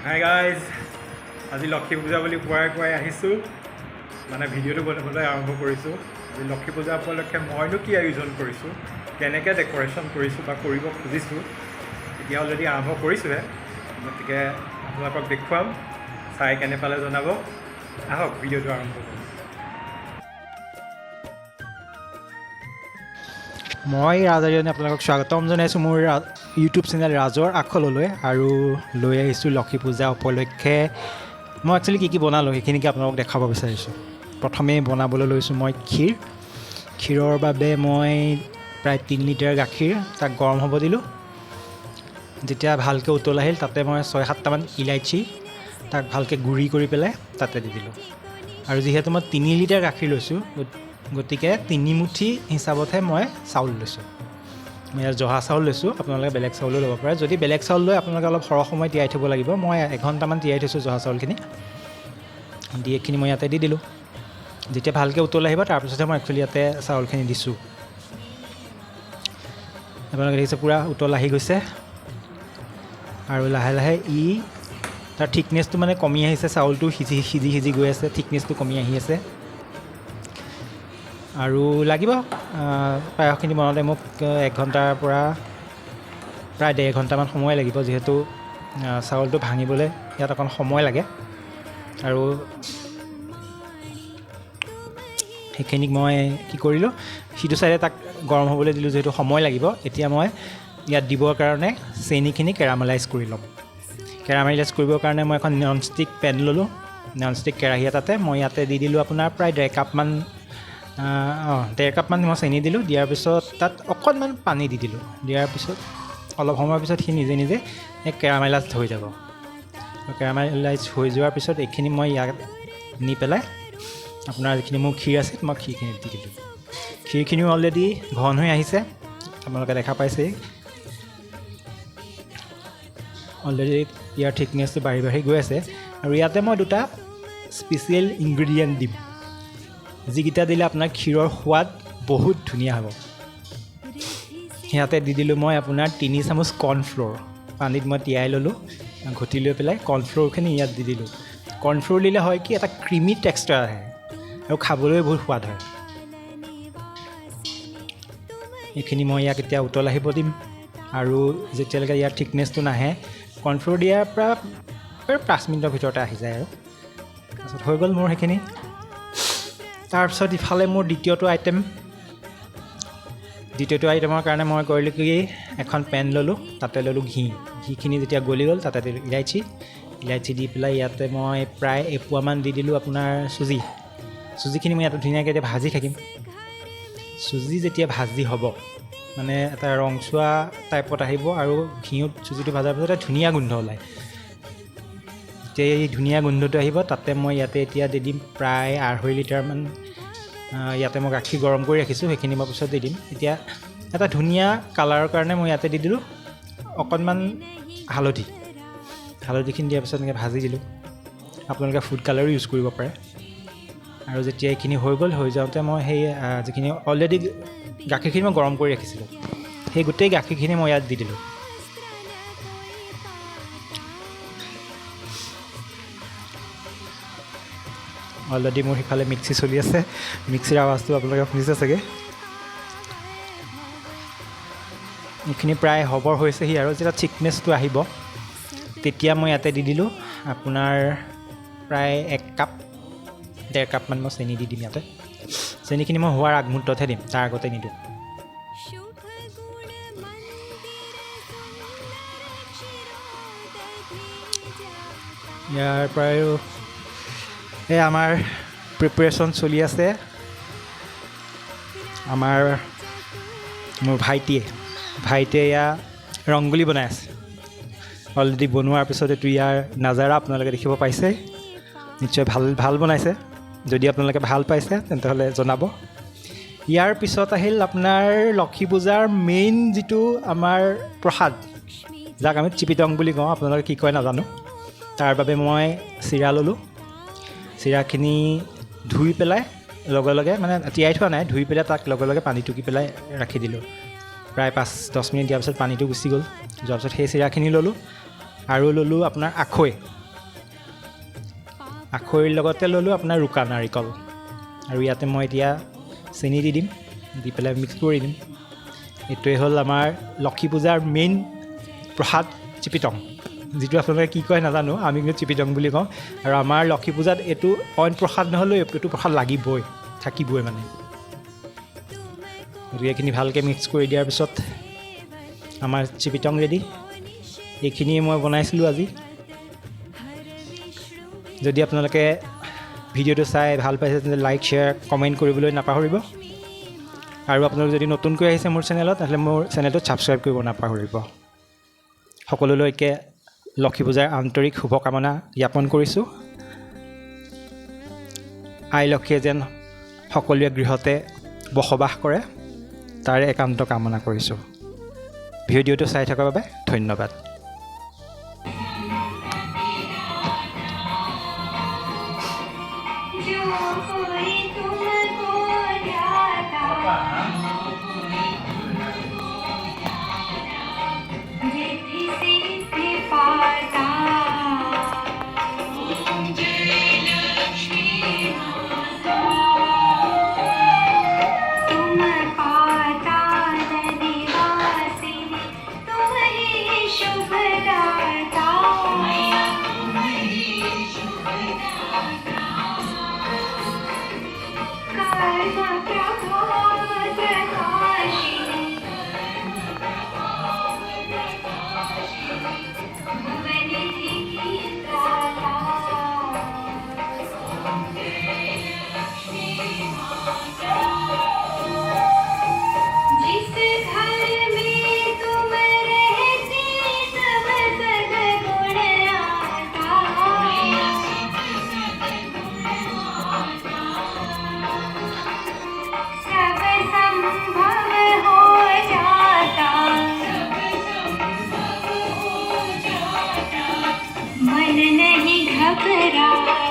Hi guys, আজি লক্ষী পূজা বুলি পুৱাই আহিছোঁ, মানে ভিডিঅ'টো বনাবলৈ আৰম্ভ কৰিছোঁ। আজি লক্ষী পূজা উপলক্ষে মইনো কি আয়োজন কৰিছোঁ, কেনেকৈ ডেক'ৰেশ্যন কৰিছোঁ বা কৰিব খুজিছোঁ, এতিয়া অলৰেডি আৰম্ভ কৰিছোঁহে। গতিকে আপোনালোকক দেখুৱাম, চাই কেনে পালে জনাব। আহক ভিডিঅ'টো আৰম্ভ কৰোঁ। মই ৰাজাৰিয়ানে আপোনালোকক স্বাগতম জনাইছোঁ মোৰ ইউটিউব চেনেল ৰাজৰ আখললৈ, আৰু লৈ আহিছোঁ লক্ষী পূজা উপলক্ষে মই একচুৱেলি কি বনালোঁ সেইখিনিকে আপোনালোকক দেখাব বিচাৰিছোঁ। প্ৰথমে বনাবলৈ লৈছোঁ মই ক্ষীৰৰ বাবে মই প্ৰায় 3 লিটাৰ গাখীৰ তাক গৰম হ'ব দিলোঁ। যেতিয়া ভালকৈ উতল আহিল তাতে মই 6-7টামান ইলাইচি তাক ভালকৈ গুড়ি কৰি পেলাই তাতে দি দিলোঁ। আৰু যিহেতু মই 3 লিটাৰ গাখীৰ লৈছোঁ গতিকে 3 মুঠি হিচাপতহে মই চাউল লৈছোঁ। মই ইয়াত জহা চাউল লৈছোঁ, আপোনালোকে বেলেগ চাউলো ল'ব পাৰে। যদি বেলেগ চাউল লৈ আপোনালোকে অলপ সৰহ সময় তিয়াই থ'ব লাগিব। মই 1 ঘণ্টামান তিয়াই থৈছোঁ জহা চাউলখিনি দি, এইখিনি মই ইয়াতে দি দিলোঁ। যেতিয়া ভালকৈ উতল আহিব তাৰপিছতহে মই একচুৱেলি ইয়াতে চাউলখিনি দিছোঁ। আপোনালোকে দেখিছে পূৰা উতল আহি গৈছে আৰু লাহে লাহে তাৰ থিকনেছটো মানে কমি আহিছে। চাউলটো সিজি গৈ আছে, থিকনেছটো কমি আহি আছে। আৰু লাগিব পায়সখিনি বনাওঁতে মোক 1 ঘণ্টাৰ পৰা প্ৰায় 1.5 ঘণ্টামান সময় লাগিব, যিহেতু চাউলটো ভাঙিবলৈ ইয়াত অকণ সময় লাগে। আৰু সেইখিনিক মই কি কৰিলোঁ, সিটো চাইডে তাক গৰম হ'বলৈ দিলোঁ, যিহেতু সময় লাগিব। এতিয়া মই ইয়াত দিবৰ কাৰণে চেনিখিনি কেৰামেলাইজ কৰি ল'ম। কেৰামেলাইজ কৰিবৰ কাৰণে মই এখন ননষ্টিক পেন ল'লোঁ, ননষ্টিক কেৰাহী এটাতে মই ইয়াতে দি দিলোঁ আপোনাৰ প্ৰায় 1.5 কাপমান 1.5 কাপমান মই চেনি দিলোঁ। দিয়াৰ পিছত তাত অকণমান পানী দি দিলোঁ। দিয়াৰ পিছত অলপ সময়ৰ পিছত সি নিজে নিজে কেৰামেলাইজ হৈ যাব। কেৰামেলাইজ হৈ যোৱাৰ পিছত এইখিনি মই ইয়াত নি পেলাই আপোনাৰ যিখিনি মোৰ ক্ষীৰ আছিল মই ক্ষীৰখিনি দি দিলোঁ। ক্ষীৰখিনিও অলৰেডি ঘন হৈ আহিছে, আপোনালোকে দেখা পাইছেই। অলৰেডি ইয়াৰ থিকনেছটো বাঢ়ি গৈ আছে। আৰু ইয়াতে মই 2টা স্পেচিয়েল ইনগ্ৰেডিয়েণ্ট দিম, যিকেইটা দিলে আপোনাৰ ক্ষীৰৰ সোৱাদ বহুত ধুনীয়া হ'ব। ইয়াতে দি দিলোঁ মই আপোনাৰ 3 চামুচ কৰ্ণফ্ল'ৰ। পানীত মই তিয়াই ল'লোঁ, ঘুটি লৈ পেলাই কৰ্ণফ্ল'ৰখিনি ইয়াত দি দিলোঁ। কৰ্ণফ্ল'ৰ দিলে হয় কি, এটা ক্ৰিমি টেক্সচাৰ আহে আৰু খাবলৈ বহুত সোৱাদ হয়। এইখিনি মই ইয়াক এতিয়া উতল আহিব দিম, আৰু যেতিয়ালৈকে ইয়াৰ থিকনেছটো নাহে, কৰ্ণফ্ল'ৰ দিয়াৰ পৰা 5 মিনিটৰ ভিতৰতে আহি যায়। আৰু তাৰপিছত হৈ গ'ল মোৰ সেইখিনি। তাৰপিছত ইফালে মোৰ দ্বিতীয়টো আইটেমৰ কাৰণে মই কৰিলোঁ কি, এখন পেন ল'লোঁ, তাতে ল'লোঁ ঘিখিনি যেতিয়া গলি গ'ল তাতে দিলোঁ ইলাইচি দি পেলাই ইয়াতে মই প্ৰায় 1 পোৱামান দি দিলোঁ আপোনাৰ চুজিখিনি মই ইয়াতে ধুনীয়াকৈ এতিয়া ভাজি থাকিম। চুজি যেতিয়া ভাজি হ'ব, মানে এটা ৰংচোৱা টাইপত আহিব, আৰু ঘিউত চুজিটো ভজাৰ পিছত এটা ধুনীয়া গোন্ধ ওলায়। যেতিয়া এই ধুনীয়া গোন্ধটো আহিব, তাতে মই ইয়াতে এতিয়া দি দিম প্ৰায় 2.5 লিটাৰমান। ইয়াতে মই গাখীৰ গৰম কৰি ৰাখিছোঁ, সেইখিনি মই পিছত দি দিম। এতিয়া এটা ধুনীয়া কালাৰৰ কাৰণে মই ইয়াতে দি দিলোঁ অকণমান হালধিখিনি দিয়াৰ পিছত এনেকৈ ভাজি দিলোঁ। আপোনালোকে ফুড কালাৰো ইউজ কৰিব পাৰে। আৰু যেতিয়া এইখিনি হৈ গ'ল, হৈ যাওঁতে মই সেই যিখিনি অলৰেডি গাখীৰখিনি মই গৰম কৰি ৰাখিছিলোঁ, সেই গোটেই গাখীৰখিনি মই ইয়াত দি দিলোঁ। অলৰেডি মোৰ সিফালে মিক্সি চলি আছে, মিক্সিৰ আৱাজটো আপোনালোকে শুনিছে চাগে। এইখিনি প্ৰায় হ'বৰ হৈছেহি, আৰু যেতিয়া থিকনেছটো আহিব তেতিয়া মই ইয়াতে দি দিলোঁ আপোনাৰ প্ৰায় 1-1.5 কাপমান মই চেনি দি দিম ইয়াতে। চেনিখিনি মই হোৱাৰ আগমুহূৰ্ততহে দিম, তাৰ আগতে নিদিওঁ। ইয়াৰ পৰাও এই আমাৰ প্ৰিপেৰেশ্যন চলি আছে। মোৰ ভাইটিয়ে এয়া ৰংগোলী বনাই আছে। অলৰেডি বনোৱাৰ পিছত এইটো ইয়াৰ নাজাৰা আপোনালোকে দেখিব পাইছে। নিশ্চয় ভাল বনাইছে। যদি আপোনালোকে ভাল পাইছে তেন্তে হ'লে জনাব। ইয়াৰ পিছত আহিল আপোনাৰ লক্ষী পূজাৰ মেইন যিটো আমাৰ প্ৰসাদ, যাক আমি চিপিটং বুলি কওঁ, আপোনালোকে কি কয় নাজানো। তাৰ বাবে মই চিৰা ল'লোঁ। চিৰাখিনি ধুই পেলাই লগে লগে, মানে তিয়াই থোৱা নাই, ধুই পেলাই তাক লগে লগে পানী টুকি পেলাই ৰাখি দিলোঁ। প্ৰায় 5-10 মিনিট দিয়াৰ পিছত পানীটো গুচি গ'ল। যোৱাৰ পিছত সেই চিৰাখিনি ল'লোঁ, আৰু ল'লোঁ আপোনাৰ আখৈৰ লগতে ল'লোঁ আপোনাৰ ৰুকা নাৰিকল। আৰু ইয়াতে মই এতিয়া চেনি দি দিম, দি পেলাই মিক্স কৰি দিম। এইটোৱে হ'ল আমাৰ লক্ষী পূজাৰ মেইন প্ৰসাদ চিপিটং, যিটো আপোনালোকে কি কয় নাজানো, আমি কিন্তু চিপিটং বুলি কওঁ। আৰু আমাৰ লক্ষী পূজাত এইটো অইন প্ৰসাদ নহ'লেও এইটো প্ৰসাদ লাগিবই, থাকিবই মানে। গতিকে এইখিনি ভালকৈ মিক্স কৰি দিয়াৰ পিছত আমাৰ চিপিটং ৰেডি। এইখিনিয়ে মই বনাইছিলোঁ আজি। যদি আপোনালোকে ভিডিঅ'টো চাই ভাল পাইছে তেন্তে লাইক, শ্বেয়াৰ, কমেণ্ট কৰিবলৈ নাপাহৰিব। আৰু আপোনালোক যদি নতুনকৈ আহিছে মোৰ চেনেলত, তেনেহ'লে মোৰ চেনেলটো ছাবস্ক্ৰাইব কৰিব নাপাহৰিব। সকলোলৈকে লক্ষী পূজাৰ আন্তৰিক শুভকামনা জ্ঞাপন কৰিছোঁ। আই লক্ষীয়ে যেন সকলোৱে গৃহতে বসবাস কৰে, তাৰে একান্ত কামনা কৰিছোঁ। ভিডিঅ'টো চাই থকাৰ বাবে ধন্যবাদ। मन नहीं घबरा।